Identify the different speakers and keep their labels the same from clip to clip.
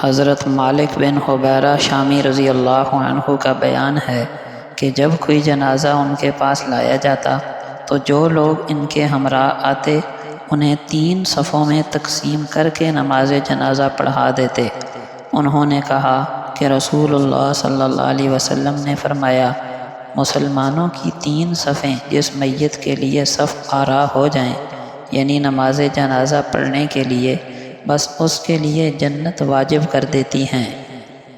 Speaker 1: حضرت مالک بن حبیرہ شامی رضی اللہ عنہ کا بیان ہے کہ جب کوئی جنازہ ان کے پاس لایا جاتا تو جو لوگ ان کے ہمراہ آتے انہیں 3 صفوں میں تقسیم کر کے نماز جنازہ پڑھا دیتے۔ انہوں نے کہا کہ رسول اللہ صلی اللہ علیہ وسلم نے فرمایا، مسلمانوں کی 3 صفیں جس میت کے لیے صف آرا ہو جائیں، یعنی نماز جنازہ پڑھنے کے لیے، بس اس کے لیے جنت واجب کر دیتی ہیں۔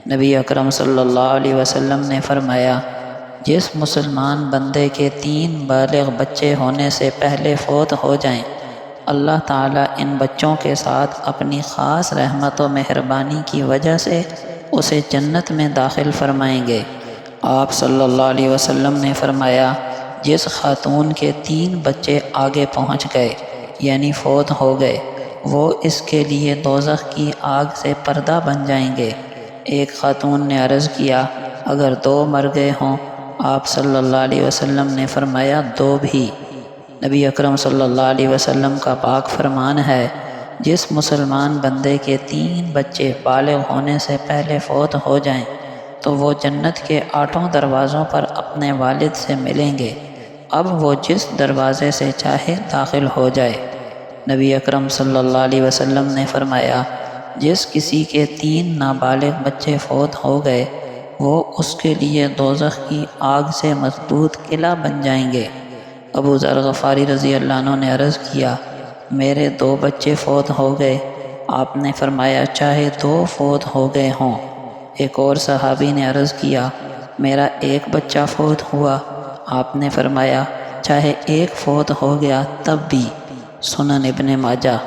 Speaker 1: نبی اکرم صلی اللہ علیہ وسلم نے فرمایا، جس مسلمان بندے کے 3 بالغ بچے ہونے سے پہلے فوت ہو جائیں، اللہ تعالیٰ ان بچوں کے ساتھ اپنی خاص رحمت و مہربانی کی وجہ سے اسے جنت میں داخل فرمائیں گے۔ آپ صلی اللہ علیہ وسلم نے فرمایا، جس خاتون کے 3 بچے آگے پہنچ گئے یعنی فوت ہو گئے، وہ اس کے لیے دوزخ کی آگ سے پردہ بن جائیں گے۔ ایک خاتون نے عرض کیا، اگر 2 مر گئے ہوں؟ آپ صلی اللہ علیہ وسلم نے فرمایا، 2 بھی۔ نبی اکرم صلی اللہ علیہ وسلم کا پاک فرمان ہے، جس مسلمان بندے کے 3 بچے بالغ ہونے سے پہلے فوت ہو جائیں تو وہ جنت کے 8 دروازوں پر اپنے والد سے ملیں گے، اب وہ جس دروازے سے چاہے داخل ہو جائے۔ نبی اکرم صلی اللہ علیہ وسلم نے فرمایا، جس کسی کے 3 نابالغ بچے فوت ہو گئے، وہ اس کے لیے دوزخ کی آگ سے مضبوط قلعہ بن جائیں گے۔ ابو ذر غفاری رضی اللہ عنہ نے عرض کیا، میرے 2 بچے فوت ہو گئے۔ آپ نے فرمایا، چاہے 2 فوت ہو گئے ہوں۔ ایک اور صحابی نے عرض کیا، میرا 1 بچہ فوت ہوا۔ آپ نے فرمایا، چاہے 1 فوت ہو گیا تب بھی۔ سنن ابن ماجہ۔